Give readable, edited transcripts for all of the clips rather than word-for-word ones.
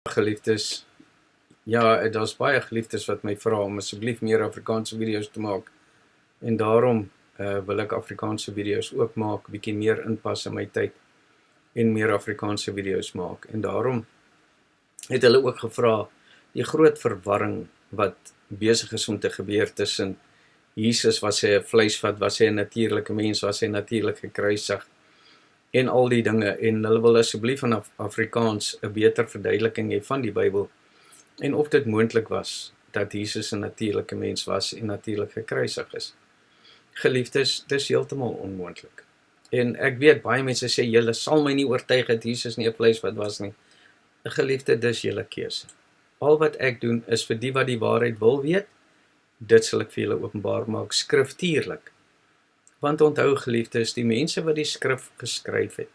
Geliefdes, ja, daar's baie geliefdes wat my vra om asseblief meer Afrikaanse video's te maak. En daarom wil ek Afrikaanse video's ook maak, bietjie meer inpas in my tyd en meer Afrikaanse video's maak. En daarom het hulle ook gevra die groot verwarring wat besig is om te gebeur tussen Jesus, was hy 'n vleisvat, was hy 'n natuurlike mens, was hy natuurlik gekruisig en al die dinge, en hulle wil asseblief in Afrikaans 'n beter verduideliking hê van die Bybel, en of dit moontlik was dat Jesus 'n natuurlike mens was en natuurlik gekruisig is. Geliefdes, dis heeltemal onmoontlik. En ek weet, baie mense sê, julle sal my nie oortuig dat Jesus nie 'n vleisvat was nie. Geliefde, dis julle keuse. Al wat ek doen is vir die wat die waarheid wil weet, dit sal ek vir julle openbaar maak, skriftuurlik. Want onthou, geliefdes, die mense wat die skrif geskryf het,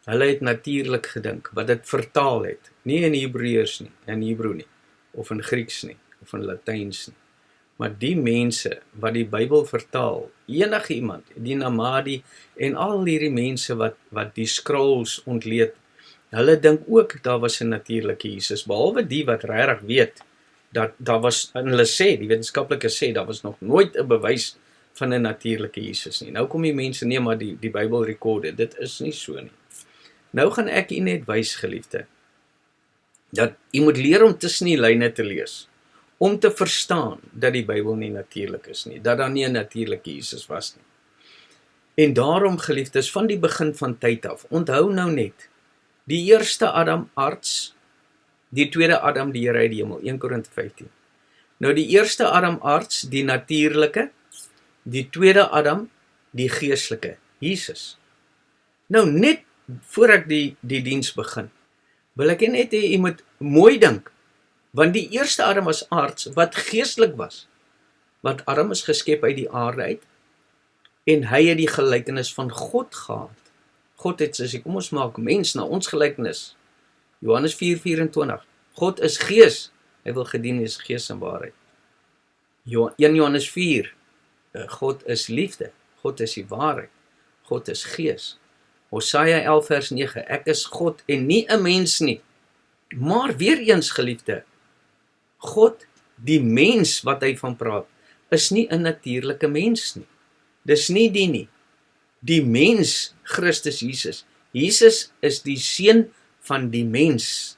hulle het natuurlik gedink, wat dit vertaal het, nie in Hebreërs nie, in Hebreë nie, of in Grieks nie, of in Latyns nie, maar die mense wat die Bybel vertaal, enige iemand, die Namadi, en al hierdie mense wat die scrolls ontleed, hulle dink ook, daar was 'n natuurlike Jesus, behalwe die wat regtig weet, dat daar was, en hulle sê, die wetenskaplikes sê, daar was nog nooit 'n bewys van 'n natuurlike Jesus nie. Nou kom die mense, nee, maar die Bybel rekorde, dit is nie so nie. Nou gaan ek u net wys, geliefde, dat u moet leer om tussen die lyne te lees, om te verstaan dat die Bybel nie natuurlik is nie, dat daar nie 'n natuurlike Jesus was nie. En daarom, geliefdes, van die begin van tyd af, onthou nou net, die eerste Adam arts, die tweede Adam die Here uit die hemel, 1 Korinte 15. Nou die eerste Adam arts, die natuurlike, die tweede Adam, die geestelike, Jesus. Nou net voor ek die diens begin, wil ek net hê, jy moet mooi dink, want die eerste Adam was arts, wat geestelik was, want Adam is geskep uit die aarde uit, en hy het die gelykenis van God gehad. God het gesê, kom ons maak mens na ons gelykenis. Johannes 4:24, God is gees, hy wil gedien is gees en waarheid. 1 Johannes 4, God is liefde, God is die waarheid, God is gees. Hosea 11 vers 9, ek is God en nie 'n mens nie. Maar weer eens, geliefde, God, die mens wat hy van praat, is nie 'n natuurlike mens nie. Dis nie die nie. Die mens, Christus Jesus. Jesus is die seun van die mens.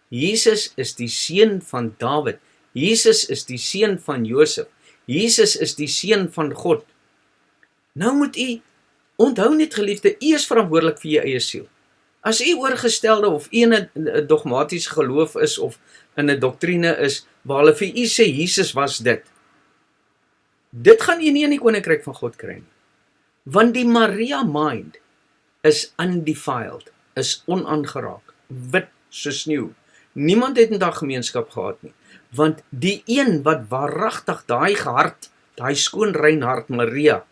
Jesus is die seun van Dawid. Jesus is die seun van Josef. Jesus is die seun van God. Nou moet u onthou net, geliefde, u is verantwoordelik vir u eie siel. As u oorgestelde of u in 'n dogmatiese geloof is of in 'n doktrine is waar hulle vir u sê Jesus was dit gaan u nie in die koninkryk van God kry nie. Want die Maria mind is undefiled, is onaangeraak, wit soos sneeu. Niemand het in daai gemeenskap gehad nie. Want die een wat waaragtig daai hart, daai skoon rein hart Maria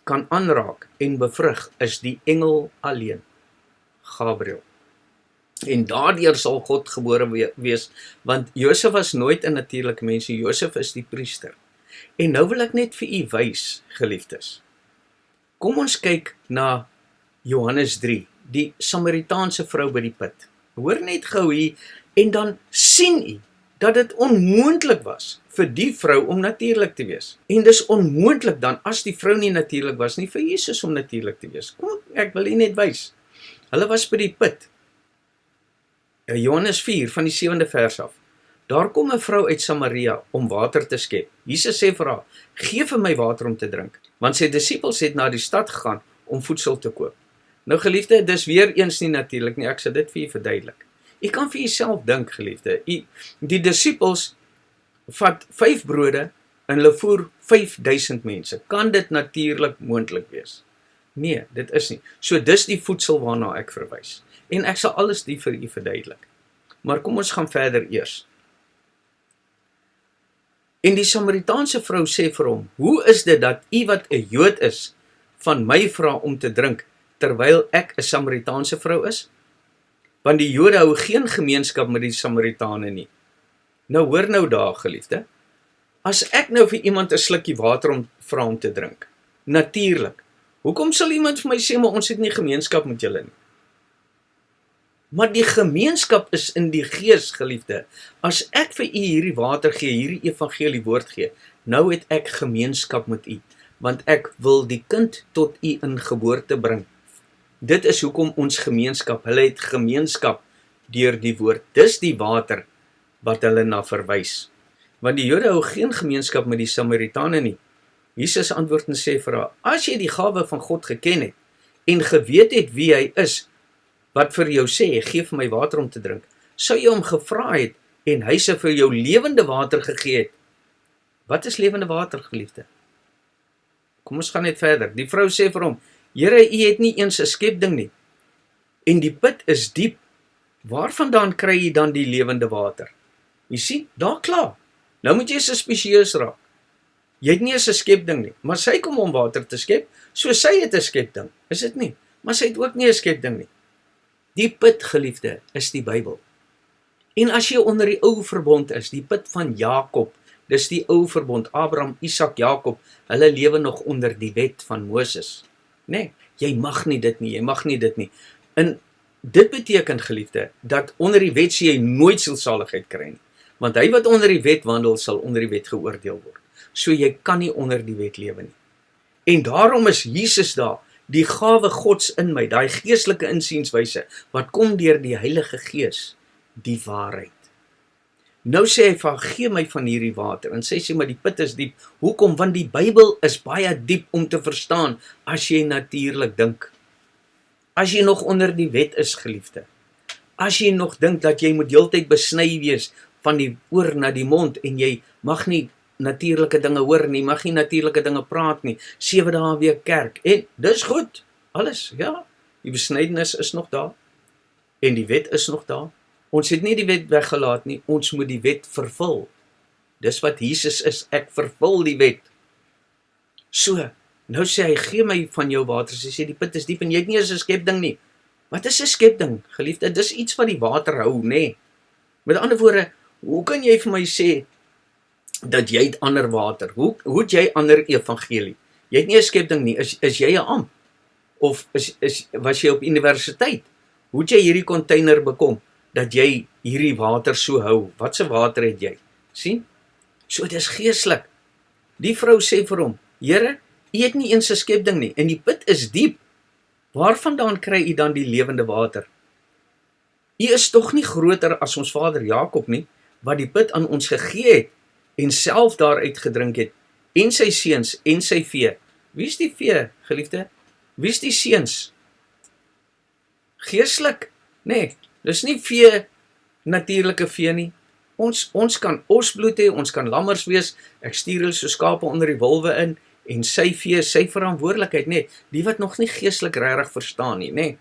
kan aanraak en bevrug, is die engel alleen, Gabriël. En daardeur sal God gebore wees, want Josef was nooit 'n natuurlike mens, Josef is die priester. En nou wil ek net vir u wys, geliefdes. Kom ons kyk na Johannes 3, die Samaritaanse vrou by die put. Hoor net gou hier, en dan sien u dat dit onmoontlik was vir die vrou om natuurlik te wees. En dis onmoontlik dan, as die vrou nie natuurlik was nie, vir Jesus om natuurlik te wees. Kom, ek wil u net wys. Hulle was by die put. Johannes 4 van die 7de vers af. Daar kom 'n vrou uit Samaria om water te skep. Jesus sê vir haar, gee vir my water om te drink. Want sy disippels het na die stad gegaan om voedsel te koop. Nou geliefde, dis weer eens nie natuurlik nie, ek sal dit vir u verduidelik. U kan vir jouself dink, geliefde, die disippels vat 5 brode en hulle voer 5000 mense. Kan dit natuurlik moontlik wees? Nee, dit is nie. So dis die voedsel waarna ek verwys. En ek sal alles die vir u verduidelik. Maar kom ons gaan verder eers. En die Samaritaanse vrou sê vir hom, hoe is dit dat u wat 'n Jood is, van my vra om te drink, terwyl ek 'n Samaritaanse vrou is? Want die Jode hou geen gemeenskap met die Samaritane nie. Nou hoor nou daar, geliefde, as ek nou vir iemand 'n slukkie water vra om te drink, natuurlik, hoekom sal iemand vir my sê, maar ons het nie gemeenskap met julle nie? Maar die gemeenskap is in die gees, geliefde. As ek vir u hierdie water gee, hierdie evangelie woord gee, nou het ek gemeenskap met u, want ek wil die kind tot u in geboorte bring. Dit is hoekom ons gemeenskap, hulle het gemeenskap deur die woord. Dis die water wat hulle na verwys. Want die Jode hou geen gemeenskap met die Samaritane nie. Jesus antwoord en sê vir haar, as jy die gawe van God geken het, en geweet het wie hy is, wat vir jou sê, gee vir my water om te drink, sou jy hom gevra het, en hy sou vir jou lewende water gegee het. Wat is lewende water, geliefde? Kom ons gaan net verder. Die vrou sê vir hom, Here, u het nie eens 'n skepding nie, en die put is diep. Waarvandaan kry jy dan die lewende water? Jy sien, daar klaar. Nou moet jy suspisieus raak. Jy het nie eens 'n skepding nie, maar sy kom om water te skep, so sy het 'n skepding, is dit nie? Maar sy het ook nie 'n skepding nie. Die put, geliefde, is die Bybel. En as jy onder die ou verbond is, die put van Jakob, dis die ou verbond, Abraham, Isak, Jakob, hulle lewe nog onder die wet van Moses. Nee, jy mag nie dit nie, jy mag nie dit nie. En dit beteken, geliefde, dat onder die wet sê jy nooit sielsaligheid kry nie. Want hy wat onder die wet wandel, sal onder die wet geoordeel word. So jy kan nie onder die wet lewe nie. En daarom is Jesus daar, die gawe Gods in my, daai geestelike insienswyse, wat kom deur die Heilige Gees, die waarheid. Nou sê hy van, gee my van hierdie water, en sy sê, maar die put is diep. Hoekom? Want die Bybel is baie diep om te verstaan, as jy natuurlik dink. As jy nog onder die wet is, geliefde. As jy nog dink dat jy moet heeltyd besny wees, van die oor na die mond, en jy mag nie natuurlike dinge hoor nie, mag nie natuurlike dinge praat nie, 7 dae weer kerk, en dis goed, alles, ja, die besnydenis is nog daar, en die wet is nog daar, ons het nie die wet weggelaat nie, ons moet die wet vervul, dis wat Jesus is, ek vervul die wet, so, nou sê hy, gee my van jou water, sy sê die put is diep, en jy het nie eens 'n skepding nie, wat is 'n skepding, geliefde, dis iets wat die water hou, nee, met ander woorde, hoe kan jy vir my sê, dat jy het ander water, hoe het jy ander evangelie, jy het nie 'n skepding nie, is jy 'n amp, of was jy op universiteit, hoe het jy hierdie container bekom, dat jy hierdie water so hou, wat se water het jy, sien, so dit is geestelik, die vrou sê vir hom, Here, u het nie eens 'n skepding nie, en die put is diep, waarvandaan kry u dan die lewende water, u is tog nie groter as ons vader Jakob nie, wat die put aan ons gegee het, en self daaruit gedrink het, en sy seuns, en sy vee. Wie is die vee, geliefde? Wie is die seuns? Geestelik? Nee, dis nie vee, natuurlike vee nie. Ons kan osbloed hê, ons kan lammers wees, ek stuur hulle so skape onder die wolwe in, en sy vee, sy verantwoordelikheid, nee, die wat nog nie geestelik regtig verstaan nie, nee.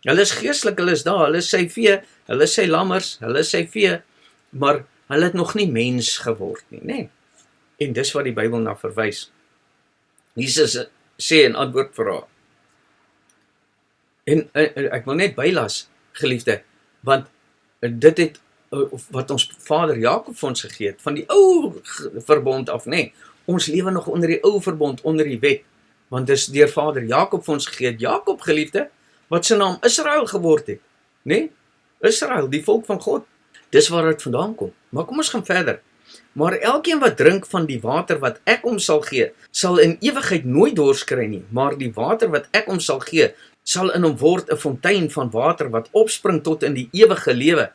Hulle is geestelik, hulle is daar, hulle is sy vee, hulle is sy lammers, hulle is sy vee, maar hulle het nog nie mens geword nie, nee. En dis wat die Bybel na verwys. Jesus sê in antwoord vir haar. En ek wil net bylas, geliefde, want dit het, wat ons vader Jakob vir ons gegee het, van die ou verbond af, nee, ons lewe nog onder die ou verbond, onder die wet, want dis deur vader Jakob vir ons gegee het, Jakob, geliefde, wat sy naam Israel geword het, nee, Israel, die volk van God, dis waar het vandaan kom, maar kom ons gaan verder, maar elkeen wat drink van die water wat ek hom sal gee, sal in ewigheid nooit dors kry nie, maar die water wat ek hom sal gee, sal in hom word 'n fontein van water wat opspring tot in die ewige lewe.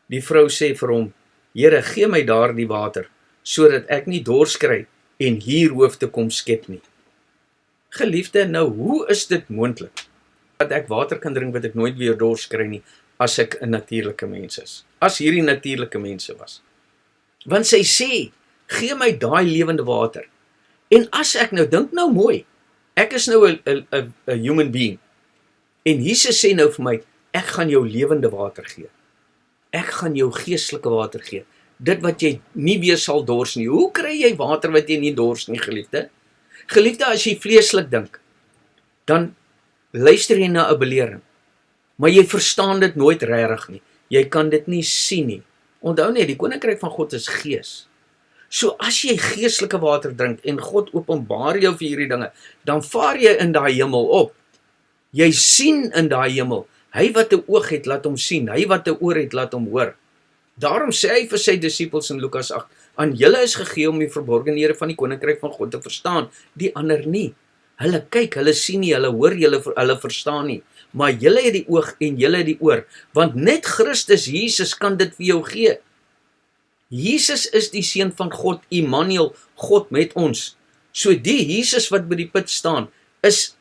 Die vrou sê vir hom, Here, gee my daar die water, sodat ek nie dors kry en hier hoef te kom skep nie. Geliefde, nou hoe is dit moontlik dat ek water kan drink wat ek nooit weer dors kry nie, as ek 'n natuurlike mens is, as hierdie natuurlike mense was? Want sy sê, gee my daai lewende water. En as ek nou, dink nou mooi, ek is nou 'n human being, en Jesus sê nou vir my, ek gaan jou lewende water gee. Ek gaan jou geestelike water gee. Dit wat jy nie weer sal dors nie. Hoe kry jy water wat jy nie dors nie, geliefde? Geliefde, as jy vleeslik dink, dan luister jy na 'n belering, maar jy verstaan dit nooit regtig nie. Jy kan dit nie sien nie. Onthou net, die koninkryk van God is gees. So as jy geestelike water drink en God openbaar jou vir hierdie dinge, dan vaar jy in daai hemel op. Jy sien in daai hemel, Hy wat 'n oog het, laat hom sien. Hy wat 'n oor het, laat hom hoor. Daarom sê hy vir sy disippels in Lukas 8, aan julle is gegee om die verborgenhede van die koninkryk van God te verstaan, die ander nie. Hulle kyk, hulle sien nie, hulle hoor, hulle verstaan nie. Maar julle het die oog en julle het die oor, want net Christus Jesus kan dit vir jou gee. Jesus is die seun van God, Immanuel, God met ons. So die Jesus wat by die put staan, is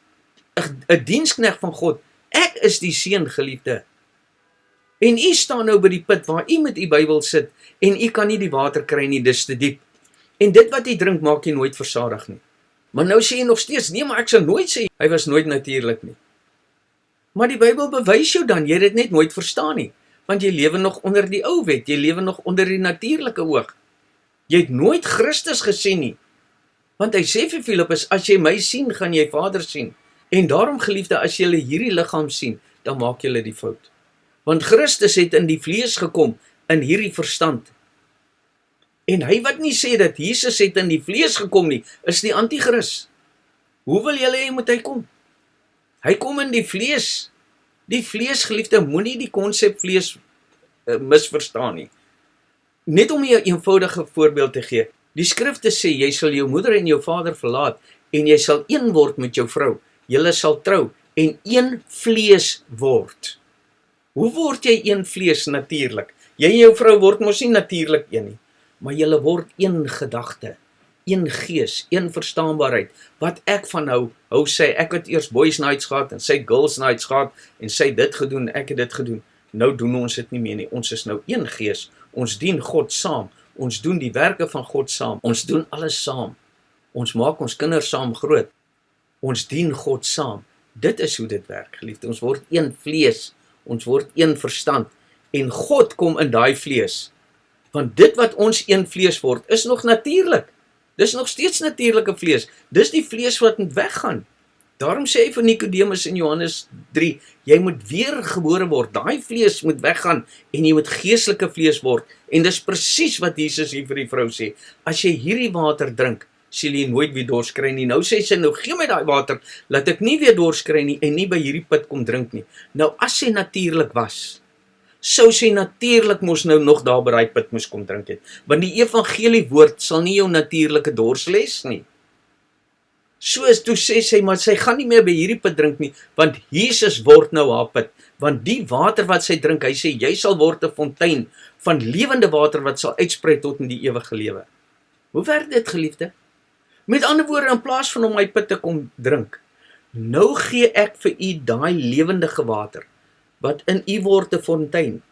'n diensknegt van God. Ek is die seun, geliefde. En u staan nou by die put waar u met u Bybel sit en u kan nie die water kry nie, dis te diep. En dit wat u drink maak jy nooit versadig nie. Maar nou sê jy nog steeds, nee, maar ek sal nooit sê hy was nooit natuurlik nie. Maar die Bybel bewys jou dan, jy het dit net nooit verstaan nie, want jy lewe nog onder die ou wet, jy lewe nog onder die natuurlike oog. Jy het nooit Christus gesien nie. Want hy sê vir Filippus, as jy my sien, gaan jy Vader sien. En daarom, geliefde, as jy hierdie liggaam sien, dan maak jy die fout. Want Christus het in die vlees gekom, in hierdie verstand. En hy wat nie sê dat Jesus het in die vlees gekom nie, is die antichrist. Hoe wil julle hê moet hy kom? Hy kom in die vlees. Die vlees, geliefde, moenie die konsep vlees misverstaan nie. Net om jy 'n eenvoudige voorbeeld te gee. Die skrifte sê, jy sal jou moeder en jou vader verlaat, en jy sal een word met jou vrou. Julle sal trou, en een vlees word. Hoe word jy een vlees natuurlik? Jy en jou vrou word mos nie natuurlik een nie, maar julle word een gedagte, een gees, een verstaanbaarheid. Wat ek van hou sê, ek het eers boys nights gehad, en sy girls nights gehad, en sy dit gedoen, ek het dit gedoen. Nou doen ons dit nie meer nie, ons is nou een gees, ons dien God saam, ons doen die werke van God saam, ons doen alles saam, ons maak ons kinders saam groot, ons dien God saam. Dit is hoe dit werk, geliefde, ons word een vlees, ons word een verstand, en God kom in daai vlees, want dit wat ons een vlees word, is nog natuurlik, dis nog steeds natuurlike vlees, dis die vlees wat moet weggaan. Daarom sê hy vir Nicodemus in Johannes 3, jy moet weer gebore word, daai vlees moet weggaan, en jy moet geestelike vlees word, en dis presies wat Jesus hier vir die vrou sê, as jy hierdie water drink, sal jy nooit weer dors kry nie. Nou sê sy, nou gee my daai water, laat ek nie weer dors kry nie, en nie by hierdie put kom drink nie. Nou as sy natuurlik was, sou sy natuurlik mos nou nog daar by daai put moes kom drink het, want die evangelie woord sal nie jou natuurlike dors les nie. Soos toe sê sy, maar sy gaan nie meer by hierdie put drink nie, want Jesus word nou haar put, want die water wat sy drink, hy sê, jy sal word 'n fontein van lewende water wat sal uitsprei tot in die ewige lewe. Hoe werk dit, geliefde? Met ander woorde, in plaas van om my put te kom drink, nou gee ek vir u daai lewendige water, wat in u word 'n fontein.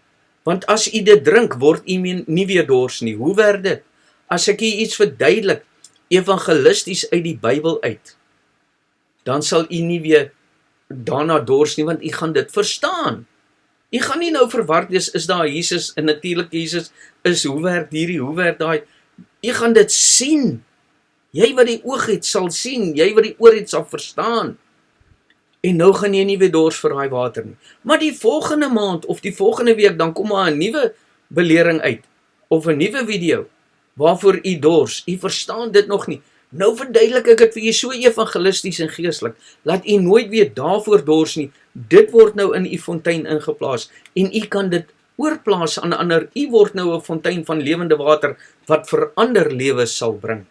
Want as u dit drink, word u nie weer dors nie. Hoe werk dit? As ek u iets verduidelik, evangelisties uit die Bybel uit, dan sal u nie weer daarna dors nie, want u gaan dit verstaan. U gaan nie nou verward wees, is daar Jesus, en natuurlik Jesus is, hoe werk hierdie, hoe werk daai, u gaan dit sien. Jy wat die oog het, sal sien, jy wat die oor het, sal verstaan. En nou gaan jy nie weer dors vir daai water nie. Maar die volgende maand, of die volgende week, dan kom maar 'n nuwe belering uit, of 'n nuwe video, waarvoor u dors, u verstaan dit nog nie. Nou verduidelik ek dit vir u so evangelisties en geestelik, laat u nooit weer daarvoor dors nie. Dit word nou in u fontein ingeplaas, en u kan dit oorplaas aan ander. U word nou 'n fontein van lewende water, wat verander lewe sal bring.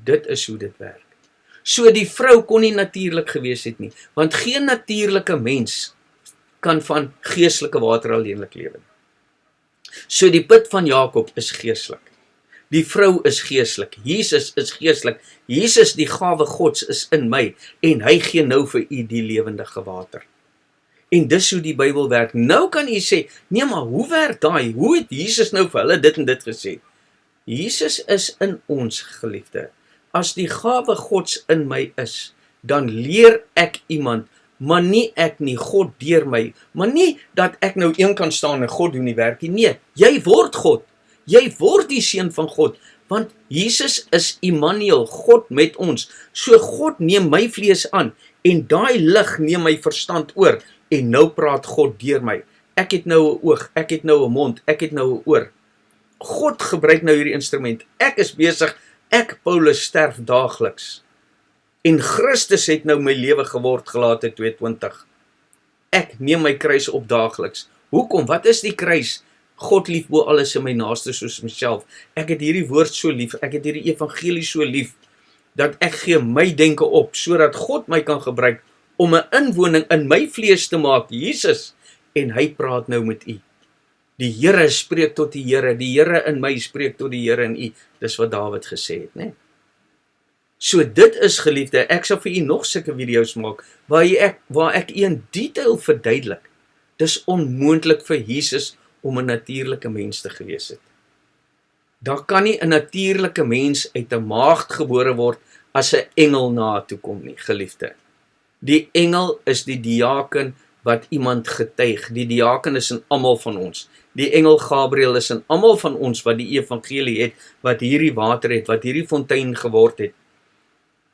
Dit is hoe dit werk. So die vrou kon nie natuurlik gewees het nie, want geen natuurlike mens kan van geestelike water alleenlik lewe. So die put van Jakob is geestelik. Die vrou is geestelik. Jesus is geestelik. Jesus, die gawe Gods, is in my, en hy gee nou vir u die lewendige water. En dis hoe die Bybel werk. Nou kan u sê, nee, maar hoe werk daai? Hoe het Jesus nou vir hulle dit en dit gesê? Jesus is in ons, geliefde. As die gawe Gods in my is, dan leer ek iemand, maar nie ek nie, God deur my, maar nie dat ek nou een kan staan en God doen die werk nie. Nee, jy word God, jy word die seun van God, want Jesus is Immanuel, God met ons. So God neem my vlees aan, en daai lig neem my verstand oor, en nou praat God deur my. Ek het nou 'n oog, ek het nou 'n mond, ek het nou 'n oor. God gebruik nou hierdie instrument. Ek is besig, ek, Paulus, sterf daagliks. En Christus het nou my lewe geword, Galate 2:20. Ek neem my kruis op daagliks. Hoekom? Wat is die kruis? God lief bo alles en my naaste soos myself. Ek het hierdie woord so lief, ek het hierdie evangelie so lief, dat ek gee my denke op, sodat God my kan gebruik om 'n inwoning in my vlees te maak, Jesus, en hy praat nou met u. Die Here spreek tot die Here in my spreek tot die Here in u. Dis wat Dawid gesê het, né? So dit is, geliefde, ek sal vir u nog sulke video's maak, waar ek u in detail verduidelik. Dis onmoontlik vir Jesus om 'n natuurlike mens te gewees het. Daar kan nie 'n natuurlike mens uit 'n maagd gebore word as 'n engel na toe kom nie, geliefde. Die engel is die diaken wat iemand getuig. Die diaken is in almal van ons. Die engel Gabriël is in almal van ons wat die evangelie het, wat hierdie water het, wat hierdie fontein geword het.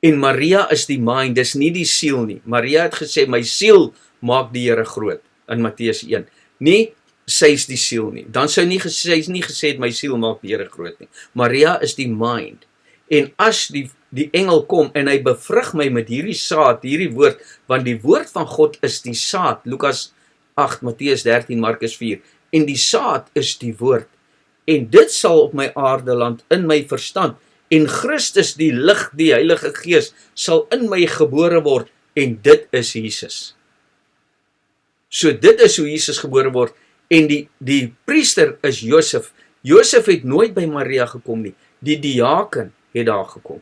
En Maria is die mind, dis nie die siel nie. Maria het gesê, my siel maak die Here groot, in Matteus 1. Nie, sy is die siel nie. Dan sou sy nie gesê het, my siel maak die Here groot nie. Maria is die mind. En as die engel kom en hy bevrug my met hierdie saad, hierdie woord, want die woord van God is die saad, Lukas 8, Matteus 13, Markus 4, en die saad is die woord, en dit sal op my aarde land in my verstand, en Christus die lig, die Heilige Gees, sal in my gebore word, en dit is Jesus. So dit is hoe Jesus gebore word, en die priester is Josef. Josef het nooit by Maria gekom nie, die diaken het daar gekom.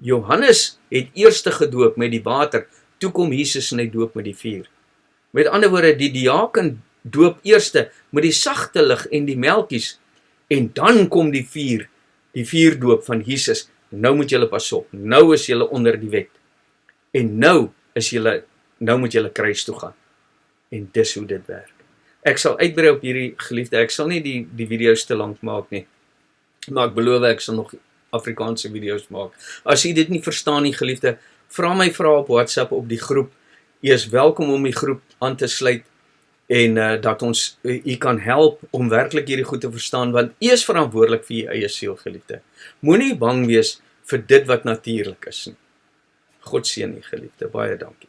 Johannes het eerste gedoop met die water, toe kom Jesus en hy doop met die vuur. Met ander woorde, die diaken doop eerste met die sagte lig en die melkies, en dan kom die vuurdoop van Jesus. Nou moet julle pas op, nou is julle onder die wet, en nou moet julle kruis toe gaan, en dis hoe dit werk. Ek sal uitbrei op hierdie, geliefde, ek sal nie die video's te lank maak nie, maar ek beloof ek sal nog Afrikaanse video's maak. As jy dit nie verstaan nie, geliefde, vra my vrae op WhatsApp op die groep. Jy is welkom om die groep aan te sluit, en dat ons u kan help om werklik hierdie goed te verstaan, want u is verantwoordelik vir u eie siel, geliefde. Moenie bang wees vir dit wat natuurlik is nie. God seën u, geliefde, baie dankie.